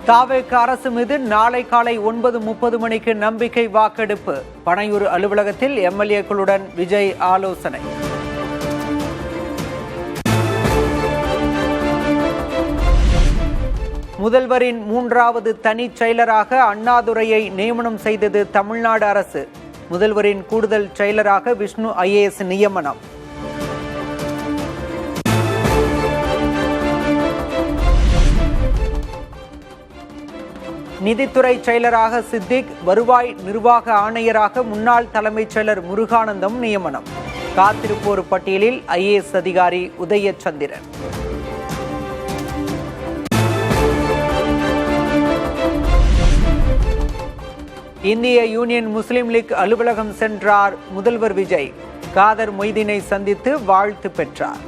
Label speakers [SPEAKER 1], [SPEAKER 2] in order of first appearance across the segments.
[SPEAKER 1] தாவேக அரசு மீது நாளை காலை 9:30 மணிக்கு நம்பிக்கை வாக்கெடுப்பு. பனையூர் அலுவலகத்தில் எம்எல்ஏக்களுடன் விஜய் ஆலோசனை. முதல்வரின் 3வது தனிச் செயலராக அண்ணாதுரையை நியமனம் செய்தது தமிழ்நாடு அரசு. முதல்வரின் கூடுதல் செயலராக விஷ்ணு IAS நியமனம். நிதித்துறை செயலராக சித்திக், வருவாய் நிர்வாக ஆணையராக முன்னாள் தலைமைச் செயலர் முருகானந்தம் நியமனம். காத்திருப்போர் பட்டியலில் IAS அதிகாரி உதயச்சந்திரன். இந்திய யூனியன் முஸ்லிம் லீக் அலுவலகம் சென்றார் முதல்வர் விஜய். காதர் மொய்தீனை சந்தித்து வாழ்த்து பெற்றார்.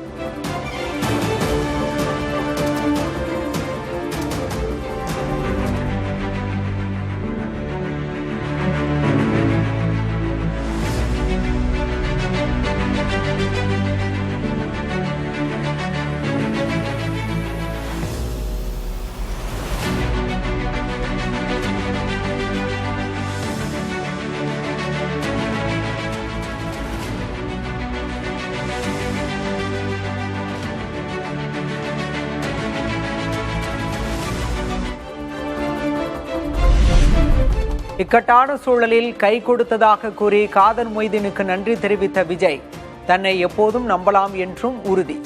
[SPEAKER 1] இக்கட்டான சூழலில் கை கொடுத்ததாக கூறி காதர் மொய்தீனுக்கு நன்றி தெரிவித்த விஜய், தன்னை எப்போதும் நம்பலாம் என்றும் உறுதி.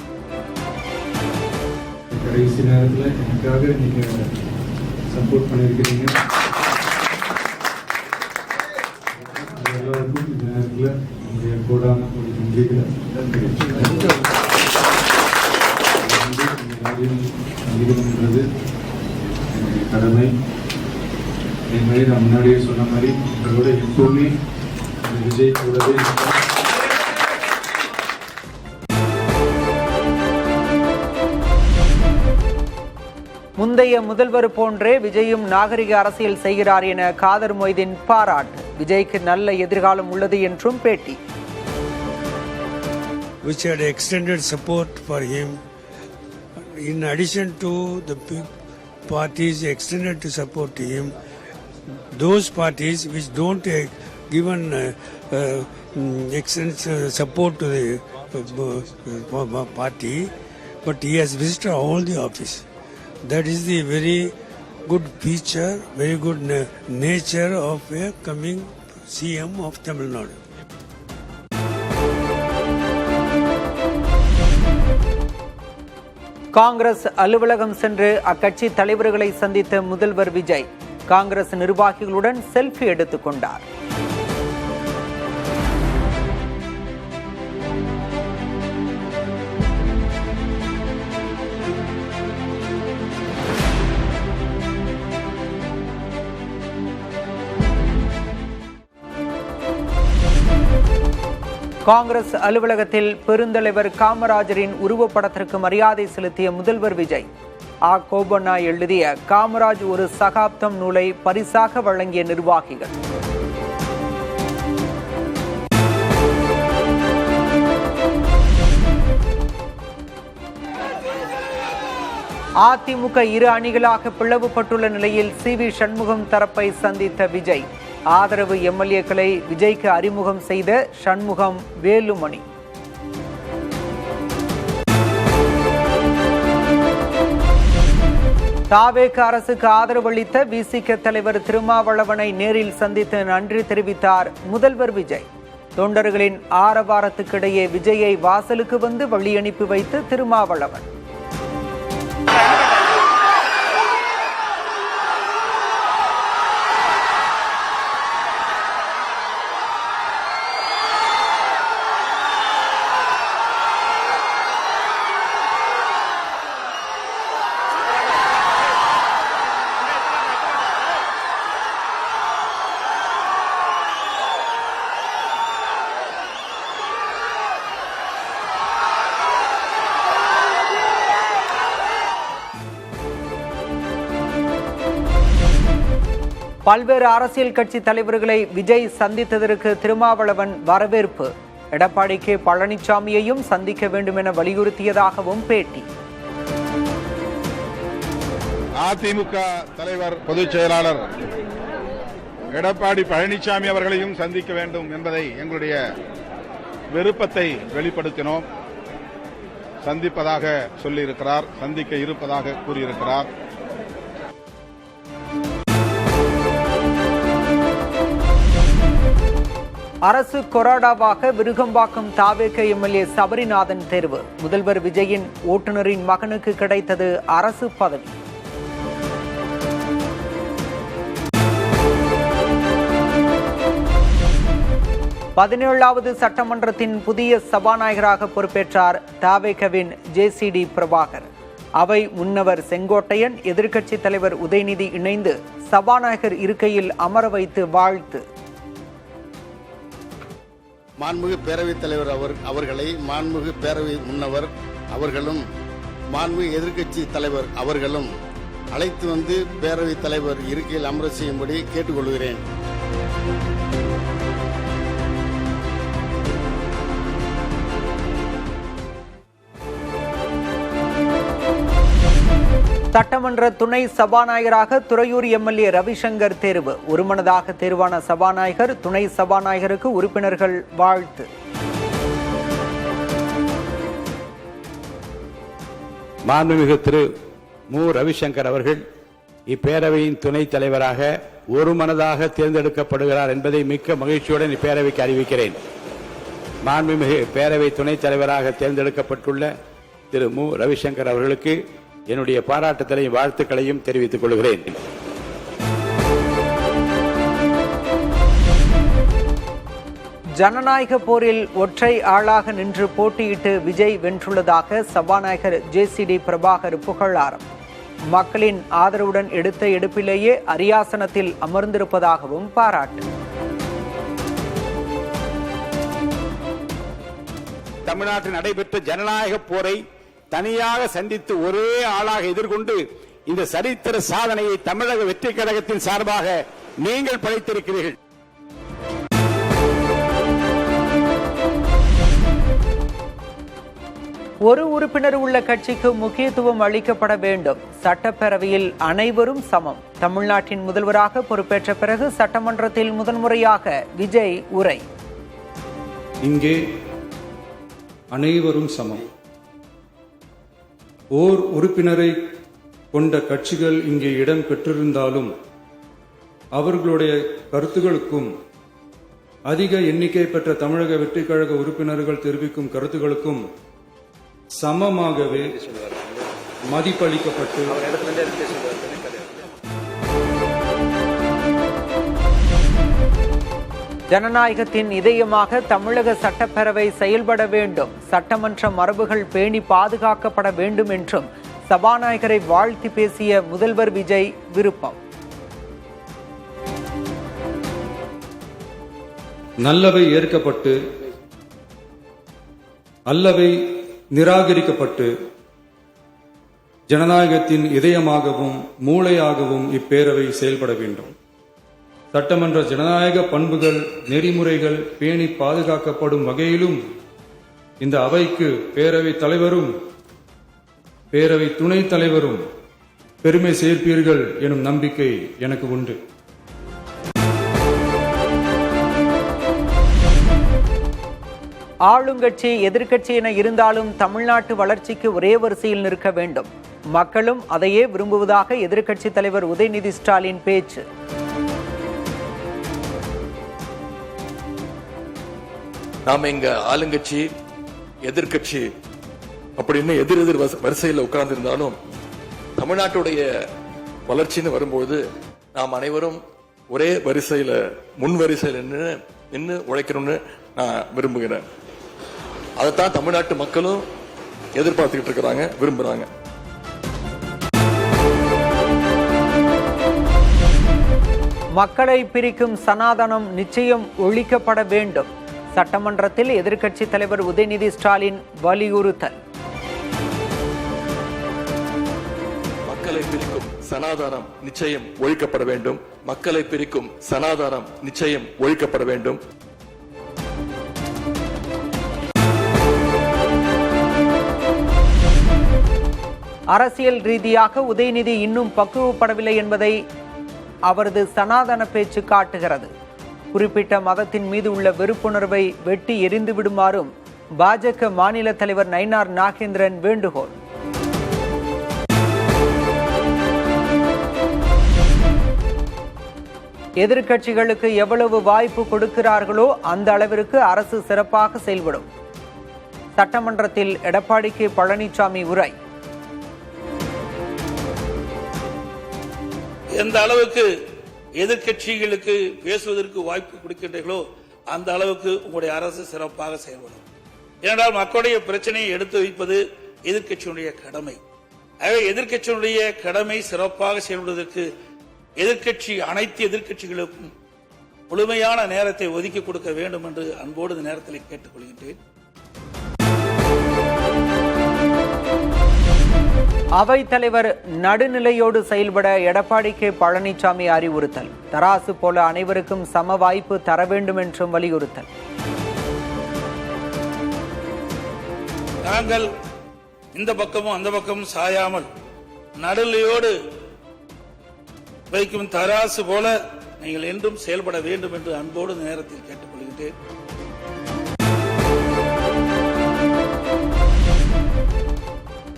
[SPEAKER 2] கடைசி நேரத்தில் எனக்காக நீங்க சப்போர்ட் பண்ணியிருக்கிறீங்க. எல்லாருக்கும் இந்த நேரத்தில் உங்களுடைய கூடான ஒரு நன்றிகளை நன்றிகள்ன்றது என்னுடைய கடமை. அதே மாதிரி நான் முன்னாடியே சொன்ன மாதிரி உங்களோட எப்பவுமே விஜய் கூடவே.
[SPEAKER 1] முந்தைய முதல்வர் போன்றே விஜயும் நாகரிக அரசியல் செய்கிறார் என காதர் மொய்தீன் பாராட்டு. விஜய்க்கு நல்ல எதிர்காலம் உள்ளது என்றும் பேட்டி.
[SPEAKER 3] Which had extended support for him. In addition to the big parties extended to support him, those parties which don't given extensive support to the party, but he has visited all the office. That is the very good feature, very good nature of a coming CM of Tamil Nadu.
[SPEAKER 1] Congress அலுவலகம் சென்று அக்கட்சி தலைவர்களை சந்தித்த முதல்வர் விஜய் காங்கிரஸ் நிர்வாகிகளுடன் selfie எடுத்துக் கொண்டார். காங்கிரஸ் அலுவலகத்தில் பெருந்தலைவர் காமராஜரின் உருவப்படத்திற்கு மரியாதை செலுத்திய முதல்வர் விஜய் கோபண்ணா எழுதிய காமராஜ் ஒரு சகாப்தம் நூலை பரிசாக வழங்கிய நிர்வாகிகள். அதிமுக இரு அணிகளாக பிளவுபட்டுள்ள நிலையில் CV சண்முகம் தரப்பை சந்தித்த விஜய். ஆதரவு எம்எல்ஏக்களை விஜய்க்கு அறிமுகம் செய்த சண்முகம், வேலுமணி. தாவேக அரசுக்கு ஆதரவு அளித்த விசிக தலைவர் திருமாவளவனை நேரில் சந்தித்து நன்றி தெரிவித்தார் முதல்வர் விஜய். தொண்டர்களின் ஆரவாரத்துக்கிடையே விஜயை வாசலுக்கு வந்து வழி அனுப்பி வைத்து திருமாவளவன். பல்வேறு அரசியல் கட்சி தலைவர்களை விஜய் சந்தித்ததற்கு திருமாவளவன் வரவேற்பு. எடப்பாடி கே பழனிசாமியையும் சந்திக்க வேண்டும் என வலியுறுத்தியதாகவும் பேட்டி.
[SPEAKER 4] அதிமுக தலைவர் பொதுச் செயலாளர் எடப்பாடி பழனிசாமி அவர்களையும் சந்திக்க வேண்டும் என்பதை எங்களுடைய விருப்பத்தை வெளிப்படுத்தினோம். சந்திப்பதாக சொல்லியிருக்கிறார், சந்திக்க இருப்பதாக கூறியிருக்கிறார்.
[SPEAKER 1] அரசு கொறாடாவாக விருகம்பாக்கம் தாவேக எம்எல்ஏ சபரிநாதன் தேர்வு. முதல்வர் விஜயின் ஓட்டுநரின் மகனுக்கு கிடைத்தது அரசு பதவி. பதினேழாவது சட்டமன்றத்தின் புதிய சபாநாயகராக பொறுப்பேற்றார் தாவேகவின் ஜேசிடி பிரபாகர். அவை முன்னவர் செங்கோட்டையன், எதிர்க்கட்சித் தலைவர் உதயநிதி இணைந்து சபாநாயகர் இருக்கையில் அமர வைத்து வாழ்த்து.
[SPEAKER 5] மாண்புமிகு பேரவைத் தலைவர் அவர்களை மாண்புமிகு பேரவை முன்னவர் அவர்களும் மாண்புமிகு எதிர்க்கட்சி தலைவர் அவர்களும் அழைத்து வந்து பேரவைத் தலைவர் இருக்கையில் அமர செய்யும்படி கேட்டுக்கொள்கிறேன்.
[SPEAKER 1] சட்டமன்ற துணை சபாநாயகராக துறையூர் எம்எல்ஏ ரவிசங்கர் தேர்வு. ஒருமனதாக தேர்வான சபாநாயகர், துணை சபாநாயகருக்கு உறுப்பினர்கள் வாழ்த்து.
[SPEAKER 6] மாண்புமிகு திரு மு ரவிசங்கர் அவர்கள் இப்பேரவையின் துணைத் தலைவராக ஒருமனதாக தேர்ந்தெடுக்கப்படுகிறார் என்பதை மிக்க மகிழ்ச்சியுடன் இப்பேரவைக்கு அறிவிக்கிறேன். மாண்புமிகு பேரவை துணைத் தலைவராக தேர்ந்தெடுக்கப்பட்டுள்ள திரு மு ரவிசங்கர் அவர்களுக்கு என்னுடைய பாராட்டுதலையும் வாழ்த்துக்களையும் தெரிவித்துக் கொள்கிறேன்.
[SPEAKER 1] ஜனநாயக போரில் ஒற்றை ஆளாக நின்று போட்டியிட்டு விஜய் வென்றுள்ளதாக சபாநாயகர் ஜேசிடி பிரபாகர் புகழாரம். மக்களின் ஆதரவுடன் எடுத்த எடுப்பிலேயே அரியாசனத்தில் அமர்ந்திருப்பதாகவும் பாராட்டு.
[SPEAKER 6] தமிழ்நாட்டில் நடைபெற்ற ஜனநாயக போரை தனியாக சந்தித்து ஒரே ஆளாக எதிர்கொண்டு இந்த சரித்திர சாதனையை தமிழக வெற்றி கழகத்தின் சார்பாக நீங்கள் படைத்திருக்கிறீர்கள்.
[SPEAKER 1] ஒரு உறுப்பினர் உள்ள கட்சிக்கு முக்கியத்துவம் அளிக்கப்பட வேண்டும். சட்டப்பேரவையில் அனைவரும் சமம். தமிழ்நாட்டின் முதல்வராக பொறுப்பேற்ற பிறகு சட்டமன்றத்தில் முதன்முறையாக விஜய் உரை.
[SPEAKER 7] இங்கே அனைவரும் சமம். ஓர் உறுப்பினரை கொண்ட கட்சிகள் இங்கே இடம் பெற்றிருந்தாலும் அவர்களுடைய கருத்துகளுக்கும் அதிக எண்ணிக்கை பெற்ற தமிழக வெற்றி கழக உறுப்பினர்கள் தெரிவிக்கும் கருத்துகளுக்கும் சமமாகவே மதிப்பளிக்கப்பட்டு
[SPEAKER 1] ஜனநாயகத்தின் இதயமாக தமிழக சட்டப்பேரவை செயல்பட வேண்டும். சட்டமன்ற மரபுகள் பேணி பாதுகாக்கப்பட வேண்டும் என்றும் சபாநாயகரை வாழ்த்தி பேசிய முதல்வர் விஜய் விருப்பம்.
[SPEAKER 7] நல்லவை ஏற்கப்பட்டு அல்லவை நிராகரிக்கப்பட்டு ஜனநாயகத்தின் இதயமாகவும் மூளையாகவும் இப்பேரவை செயல்பட வேண்டும். சட்டமன்ற ஜனநாயக பண்புகள் நெறிமுறைகள் பேணி பாதுகாக்கப்படும் வகையிலும் இந்த அவைக்கு பேரவைத் தலைவரும் பேரவை துணைத் தலைவரும் பெருமை சேர்ப்பீர்கள் எனும் நம்பிக்கை எனக்கு உண்டு.
[SPEAKER 1] ஆளுங்கட்சி எதிர்க்கட்சி என இருந்தாலும் தமிழ்நாட்டு வளர்ச்சிக்கு ஒரே வரிசையில் நிற்க வேண்டும். மக்களும் அதையே விரும்புவதாக எதிர்க்கட்சித் தலைவர் உதயநிதி ஸ்டாலின் பேச்சு.
[SPEAKER 8] நாம இங்க ஆளுங்கட்சி எதிர்கட்சி அப்படின்னு எதிர் வரிசையில் உட்கார்ந்து இருந்தாலும் தமிழ்நாட்டுடைய வளர்ச்சின்னு வரும்போது நாம் அனைவரும் ஒரே வரிசையில முன் வரிசையில் நின்று உழைக்கணும்னு நான் விரும்புகிறேன். அதைத்தான் தமிழ்நாட்டு மக்களும் எதிர்பார்த்துக்கிட்டு இருக்கிறாங்க, விரும்புறாங்க.
[SPEAKER 1] மக்களை பிரிக்கும் சனாதனம் நிச்சயம் ஒழிக்கப்பட வேண்டும். சட்டமன்றத்தில் எதிர்க்கட்சித் தலைவர் உதயநிதி ஸ்டாலின் வலியுறுத்தல்.
[SPEAKER 8] மக்களை பிரிக்கும் சனாதானம் நிச்சயம் ஒழிக்கப்பட வேண்டும். மக்களை பிரிக்கும் சனாதானம் நிச்சயம் ஒழிக்கப்பட வேண்டும்.
[SPEAKER 1] அரசியல் ரீதியாக உதயநிதி இன்னும் பக்குவப்படவில்லை என்பதை அவரது சனாதன பேச்சு காட்டுகிறது. குறிப்பிட்ட மதத்தின் மீது உள்ள வெறுப்புணர்வை வெட்டி எரிந்து விடுமாறும் பாஜக மாநில தலைவர் நயினார் நாகேந்திரன் வேண்டுகோள். எதிர்க்கட்சிகளுக்கு எவ்வளவு வாய்ப்பு கொடுக்கிறார்களோ அந்த அளவிற்கு அரசு சிறப்பாக செயல்படும். சட்டமன்றத்தில் எடப்பாடி கே பழனிசாமி உரை.
[SPEAKER 9] எந்த அளவுக்கு எதிர்க்கட்சிகளுக்கு பேசுவதற்கு வாய்ப்பு கொடுக்கின்றீர்களோ அந்த அளவுக்கு உங்களுடைய அரசு சிறப்பாக செயல்படும். ஏனென்றால் மக்களுடைய பிரச்சனையை எடுத்து வைப்பது எதிர்க்கட்சியினுடைய கடமை. ஆகவே எதிர்க்கட்சியினுடைய கடமை சிறப்பாக செயல்படுவதற்கு அனைத்து எதிர்க்கட்சிகளுக்கும் முழுமையான நேரத்தை ஒதுக்கி கொடுக்க வேண்டும் என்று அன்போடு இந்த நேரத்தில் கேட்டுக்கொள்கின்றேன்.
[SPEAKER 1] அவைத் தலைவர் நடுநிலையோடு செயல்பட எடப்பாடி கே பழனிசாமி அறிவுறுத்தல். தராசு போல அனைவருக்கும் சம வாய்ப்பு தர வேண்டும் என்றும் வலியுறுத்தல்.
[SPEAKER 9] நாங்கள் இந்த பக்கமும் அந்த பக்கமும் சாயாமல் நடுநிலையோடு வைக்கும் தராசு போல நீங்கள் என்றும் செயல்பட வேண்டும் என்று அன்போடு இந்த நேரத்தில் கேட்டுக்கொள்கின்றேன்.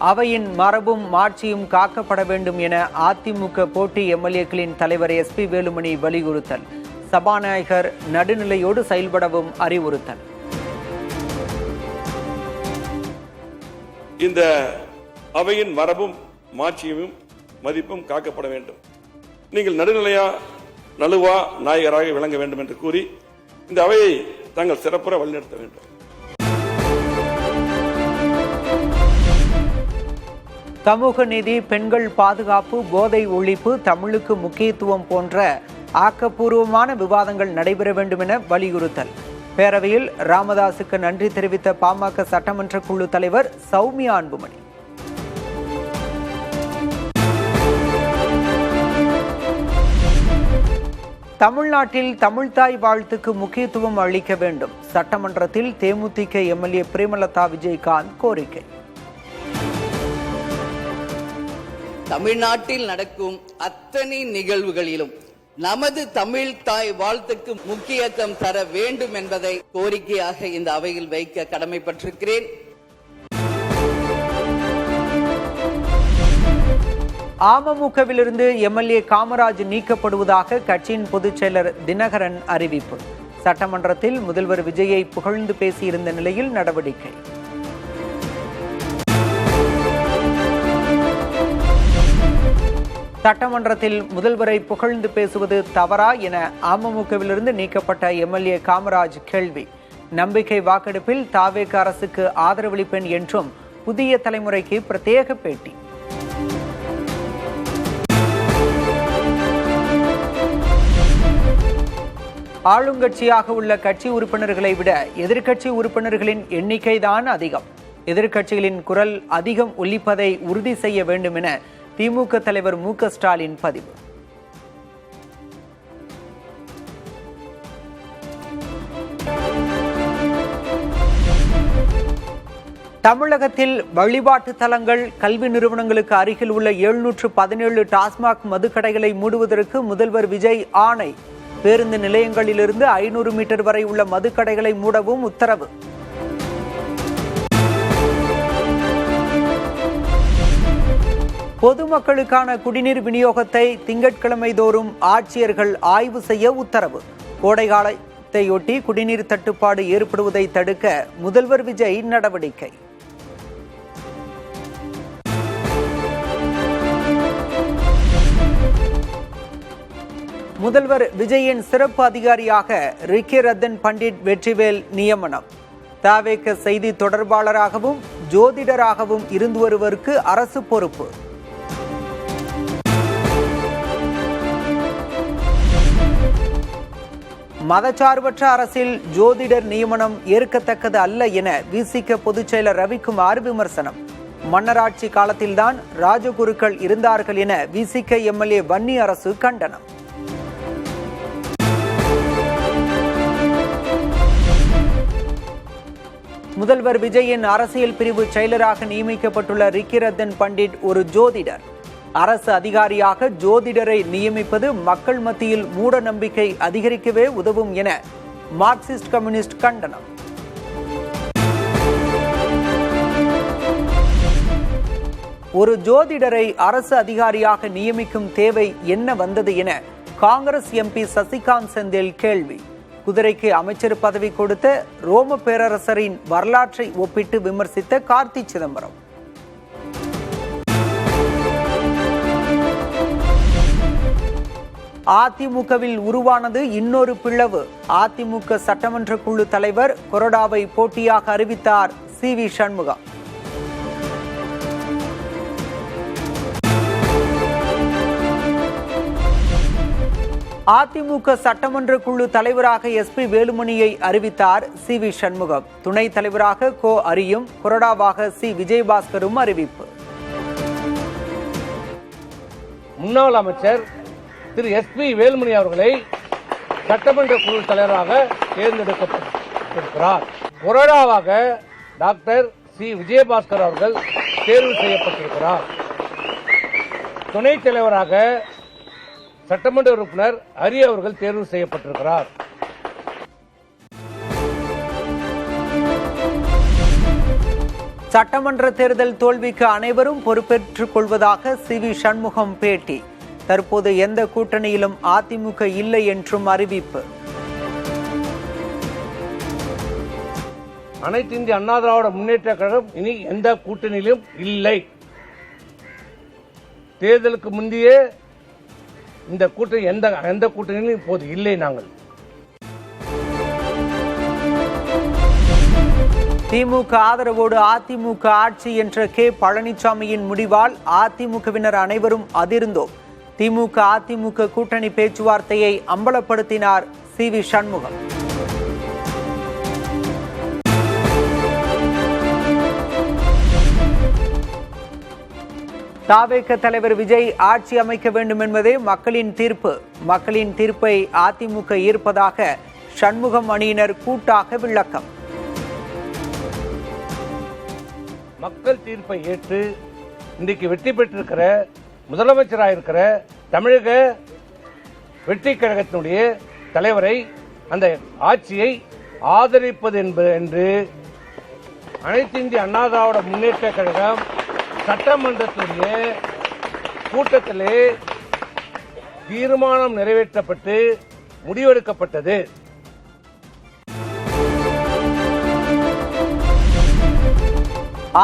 [SPEAKER 1] அவையின் மரபும் மாட்சியும் காக்கப்பட வேண்டும் என அதிமுக போட்டி எம்எல்ஏக்களின் தலைவர் SP வேலுமணி வலியுறுத்தல். சபாநாயகர் நடுநிலையோடு செயல்படவும் அறிவுறுத்தல்.
[SPEAKER 10] இந்த அவையின் மரபும் மாட்சியும் மதிப்பும் காக்கப்பட வேண்டும். நீங்கள் நடுவா நாயகராக விளங்க வேண்டும் என்று கூறி இந்த அவையை தாங்கள் சிறப்புற வழிநடத்த வேண்டும்.
[SPEAKER 1] சமூக நீதி, பெண்கள் பாதுகாப்பு, போதை ஒழிப்பு, தமிழுக்கு முக்கியத்துவம் போன்ற ஆக்கப்பூர்வமான விவாதங்கள் நடைபெற வேண்டும் என வலியுறுத்தல். பேரவையில் ராமதாசுக்கு நன்றி தெரிவித்த பாமக சட்டமன்ற குழு தலைவர் சௌமியா அன்புமணி. தமிழ்நாட்டில் தமிழ்தாய் வாழ்த்துக்கு முக்கியத்துவம் அளிக்க வேண்டும். சட்டமன்றத்தில் தேமுதிக எம்எல்ஏ பிரேமலதா விஜயகாந்த் கோரிக்கை.
[SPEAKER 11] தமிழ்நாட்டில் நடக்கும் அத்தனை நிகழ்வுகளிலும் நமது தமிழ் தாய் வாழ்த்துக்கு முக்கியத்துவம் தர வேண்டும் என்பதை கோரிக்கையாக இந்த அவையில் வைக்க கடமைப்பட்டிருக்கிறேன்.
[SPEAKER 1] அமமுகவிலிருந்து எம்எல்ஏ காமராஜ் நீக்கப்படுவதாக கட்சியின் பொதுச் செயலர் தினகரன் அறிவிப்பு. சட்டமன்றத்தில் முதல்வர் விஜயை புகழ்ந்து பேசியிருந்த நிலையில் நடவடிக்கை. சட்டமன்றத்தில் முதல்வரை புகழ்ந்து பேசுவது தவறா என அமமுகவிலிருந்து நீக்கப்பட்ட எம்எல்ஏ காமராஜ் கேள்வி. நம்பிக்கை வாக்கெடுப்பில் தாவேக அரசுக்கு ஆதரவளிப்பேன் என்றும் புதிய தலைமுறைக்கு பிரத்யேக பேட்டி. ஆளுங்கட்சியாக உள்ள கட்சி உறுப்பினர்களை விட எதிர்க்கட்சி உறுப்பினர்களின் எண்ணிக்கைதான் அதிகம். எதிர்க்கட்சிகளின் குரல் அதிகம் ஒலிப்பதை உறுதி செய்ய வேண்டும் என திமுக தலைவர் மு.க. ஸ்டாலின் பதிவு. தமிழகத்தில் வழிபாட்டு தலங்கள், கல்வி நிறுவனங்களுக்கு அருகில் உள்ள 717 டாஸ்மாக் மதுக்கடைகளை மூடுவதற்கு முதல்வர் விஜய் ஆணை. பேருந்து நிலையங்களிலிருந்து 500 மீட்டர் வரை உள்ள மதுக்கடைகளை மூடவும் உத்தரவு. பொதுமக்களுக்கான குடிநீர் விநியோகத்தை திங்கட்கிழமை தோறும் ஆட்சியர்கள் ஆய்வு செய்ய உத்தரவு. கோடைகாலத்தையொட்டி குடிநீர் தட்டுப்பாடு ஏற்படுவதை தடுக்க முதல்வர் விஜய் நடவடிக்கை. முதல்வர் விஜயின் சிறப்பு அதிகாரியாக ரிக்கி ரத்தன் பண்டிட் வெற்றிவேல் நியமனம். தாவேக செய்தி தொடர்பாளராகவும் ஜோதிடராகவும் இருந்து வருவருக்கு அரசு பொறுப்பு. மதச்சார்பற்ற அரசில் ஜோதிடர் நியமனம் ஏற்கத்தக்கது அல்ல என விசிக பொதுச் செயலர் ரவிக்குமார் விமர்சனம். மன்னராட்சி காலத்தில்தான் ராஜகுருக்கள் இருந்தார்கள் என விசிக எம்எல்ஏ வன்னி அரசு கண்டனம். முதல்வர் விஜயின் அரசியல் பிரிவு செயலராக நியமிக்கப்பட்டுள்ள ரிக்கிரத்தன் பண்டிட் ஒரு ஜோதிடர். அரசு அதிகாரியாக ஜோதிடரை நியமிப்பது மக்கள் மத்தியில் மூட நம்பிக்கை அதிகரிக்கவே உதவும் என மார்க்சிஸ்ட் கம்யூனிஸ்ட் கண்டனம். ஒரு ஜோதிடரை அரசு அதிகாரியாக நியமிக்கும் தேவை என்ன வந்தது என காங்கிரஸ் எம்பி சசிகாந்த் செந்தில் கேள்வி. குதிரைக்கு அமைச்சர் பதவி கொடுத்த ரோம பேரரசரின் வரலாற்றை ஒப்பிட்டு விமர்சித்த கார்த்தி சிதம்பரம். அதிமுகவில் உருவானது இன்னொரு பிளவு. அதிமுக சட்டமன்ற குழு தலைவர் கொறடாவை போட்டியாக அறிவித்தார் சி.வி. சண்முகம். அதிமுக சட்டமன்ற குழு தலைவராக எஸ்.பி. வேலுமணியை அறிவித்தார் சி.வி. சண்முகம். துணைத் தலைவராக கோ. அரியும், கொறடாவாக சி. விஜயபாஸ்கரும் அறிவிப்பு.
[SPEAKER 12] முன்னாள் அமைச்சர் திரு எஸ்.பி. வேலுமணி அவர்களை சட்டமன்ற குழு தலைவராக தேர்ந்தெடுக்கப்பட்டிருக்கிறார். கொறடாவாக டாக்டர் சி. விஜயபாஸ்கர் அவர்கள் தேர்வு செய்யப்பட்டிருக்கிறார். துணைத் தலைவராக சட்டமன்ற உறுப்பினர் ஹரி அவர்கள் தேர்வு செய்யப்பட்டிருக்கிறார்.
[SPEAKER 1] சட்டமன்ற தேர்தல் தோல்விக்கு அனைவரும் பொறுப்பேற்றுக் கொள்வதாக சி.வி. சண்முகம் பேட்டி. தற்போது எந்த கூட்டணியிலும் அதிமுக இல்லை என்றும் அறிவிப்பு.
[SPEAKER 12] அனைத்து இந்திய அண்ணா திராவிட முன்னேற்ற கழகம் இனி எந்த கூட்டணியிலும் இல்லை. தேர்தலுக்கு முந்தையே இந்த கூட்டணி எந்த கூட்டணியிலும் இப்போது இல்லை. நாங்கள்
[SPEAKER 1] திமுக ஆதரவோடு அதிமுக ஆட்சி என்ற கே. பழனிசாமியின் முடிவால் அதிமுகவினர் அனைவரும் அதிர்ந்தோம். திமுக அதிமுக கூட்டணி பேச்சுவார்த்தையை அம்பலப்படுத்தினார் சி.வி. சண்முகம். தாவேக தலைவர் விஜய் ஆட்சி அமைக்க வேண்டும் என்பதே மக்களின் தீர்ப்பு. மக்களின் தீர்ப்பை அதிமுக ஈர்ப்பதாக சண்முகம் அணியினர் கூட்டாக விளக்கம்.
[SPEAKER 12] மக்கள் தீர்ப்பை ஏற்று இன்றைக்கு வெற்றி பெற்றிருக்கிற முதலமைச்சராக இருக்கிற தமிழக வெற்றி கழகத்தினுடைய தலைவரை, அந்த ஆட்சியை ஆதரிப்பது என்று அனைத்து இந்திய அண்ணா திராவிட முன்னேற்ற கழகம் சட்டமன்றத்துடைய கூட்டத்திலே தீர்மானம் நிறைவேற்றப்பட்டு முடிவெடுக்கப்பட்டது.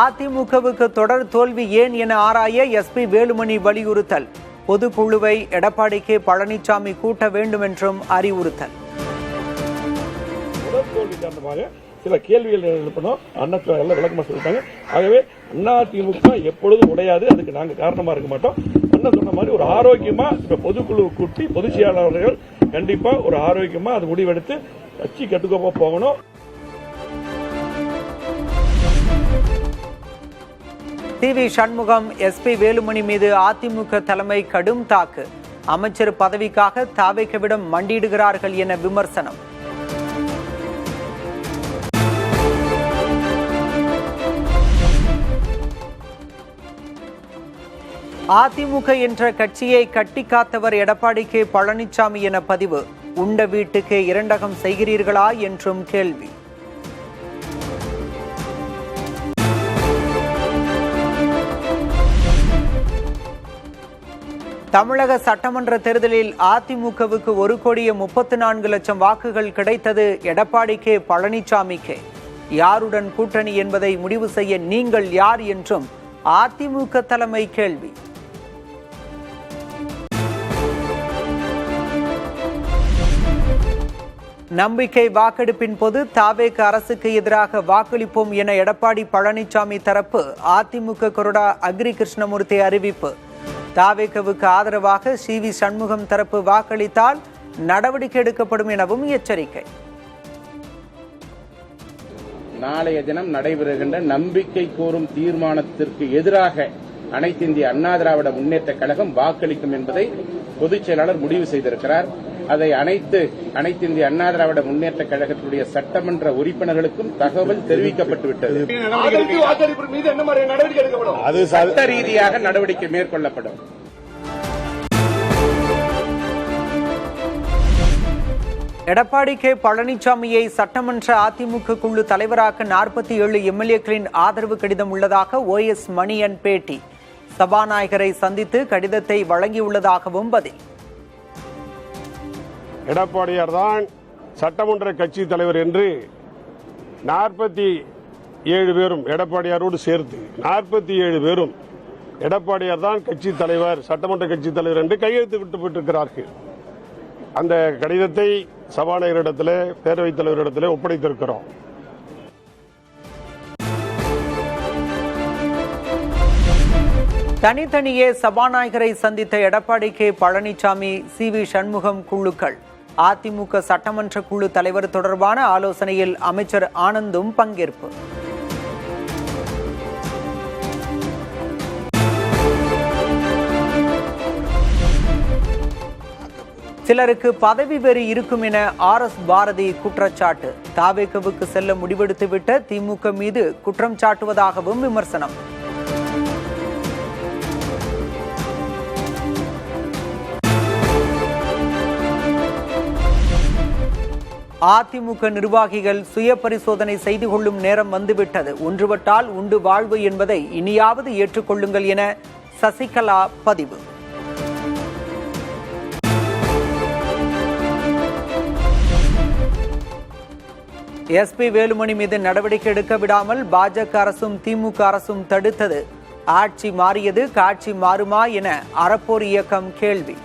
[SPEAKER 1] அதிமுகவுக்கு தொடர் தோல்வி ஏன் என ஆராய எஸ்.பி. வேலுமணி வலியுறுத்தல். பொதுக்குழுவை எடப்பாடி கே. பழனிசாமி கூட்ட வேண்டும் என்றும் அறிவுறுத்தல்.
[SPEAKER 10] சில கேள்விகள் எழுப்பணும். அண்ணன் எல்லாம் விளக்கமா சொல்லிட்டாங்க. ஆகவே அதிமுக எப்பொழுதும் உடையாது. அதுக்கு நாங்க காரணமா இருக்க மாட்டோம். அண்ணன் சொன்ன மாதிரி ஒரு ஆரோக்கியமா இப்ப பொதுக்குழு கூட்டி பொதுச் செயலாளர்கள் கண்டிப்பா ஒரு ஆரோக்கியமா அது முடிவெடுத்து கட்சி கட்டுக்கோப்பா போகணும்.
[SPEAKER 1] சி.வி. சண்முகம் எஸ்.பி. வேலுமணி மீது அதிமுக தலைமை கடும் தாக்கு. அமைச்சர் பதவிக்காக தாவேகவிடம் மண்டியிடுகிறார்கள் என விமர்சனம். அதிமுக என்ற கட்சியை கட்டி காத்தவர் எடப்பாடி கே. பழனிசாமி என பதிவு. உண்ட வீட்டுக்கு இரண்டகம் செய்கிறீர்களா என்றும் கேள்வி. தமிழக சட்டமன்ற தேர்தலில் அதிமுகவுக்கு 1,34,00,000 வாக்குகள் கிடைத்தது எடப்பாடி கே. பழனிசாமிக்கு. யாருடன் கூட்டணி என்பதை முடிவு செய்ய நீங்கள் யார் என்றும் அதிமுக தலைமை கேள்வி. நம்பிக்கை வாக்கெடுப்பின் போது தாவேக அரசுக்கு எதிராக வாக்களிப்போம் என எடப்பாடி பழனிசாமி தரப்பு அதிமுக கொறடா அக்ரி கிருஷ்ணமூர்த்தி அறிவிப்பு. தாவேகவுக்கு ஆதரவாக சி.வி. சண்முகம் தரப்பு வாக்களித்தால் நடவடிக்கை எடுக்கப்படும் எனவும் எச்சரிக்கை.
[SPEAKER 6] நாளைய தினம் நடைபெறுகின்ற நம்பிக்கை கோரும் தீர்மானத்திற்கு எதிராக அனைத்து இந்திய அண்ணா திராவிட முன்னேற்ற கழகம் வாக்களிக்கும் என்பதை பொதுச் செயலாளர் முடிவு செய்திருக்கிறார். அதை அனைத்து இந்திய அண்ணா திராவிட முன்னேற்ற கழகத்தினுடைய சட்டமன்ற உறுப்பினர்களுக்கும் தகவல் தெரிவிக்கப்பட்டு விட்டது. அது சட்ட ரீதியாக நடவடிக்கை மேற்கொள்ளப்படும்.
[SPEAKER 1] எடப்பாடி கே பழனிசாமியை சட்டமன்ற அதிமுக குழு தலைவராக்க 47 எம்எல்ஏக்களின் ஆதரவு கடிதம் உள்ளதாக OS மணியன் பேட்டி. சபாநாயகரை சந்தித்து கடிதத்தை வழங்கியுள்ளதாகவும் பதில்.
[SPEAKER 13] எடப்பாடியார் தான் சட்டமன்ற கட்சி தலைவர் என்று 47 பேரும் எடப்பாடியாரோடு சேர்த்து 47 பேரும் எடப்பாடியார் தான் கட்சி தலைவர், சட்டமன்ற கட்சி தலைவர் என்று கையெழுத்து விட்டுவிட்டிருக்கிறார்கள். அந்த கடிதத்தை சபாநாயகரிடத்திலே, பேரவைத் தலைவரிடத்திலே ஒப்படைத்திருக்கிறோம்.
[SPEAKER 1] தனித்தனியே சபாநாயகரை சந்தித்த எடப்பாடி கே பழனிசாமி, CV சண்முகம் குழுக்கள். அதிமுக சட்டமன்ற குழு தலைவர் தொடர்பான ஆலோசனையில் அமைச்சர் ஆனந்தும் பங்கேற்பு. சிலருக்கு பதவி வெறி இருக்கும் என RS பாரதி குற்றச்சாட்டு. தாவேகவுக்கு செல்ல முடிவெடுத்துவிட்ட திமுக மீது குற்றம் சாட்டுவதாகவும் விமர்சனம். அதிமுக நிர்வாகிகள் சுய பரிசோதனை செய்து கொள்ளும் நேரம் வந்துவிட்டது. ஒன்றுபட்டால் உண்டு வாழ்வு என்பதை இனியாவது ஏற்றுக்கொள்ளுங்கள் என சசிகலா பதிவு. SP வேலுமணி மீது நடவடிக்கை எடுக்க விடாமல் பாஜக அரசும் திமுக அரசும் தடுத்தது. ஆட்சி மாறியது, காட்சி மாறுமா என அறப்போர் இயக்கம் கேள்வி.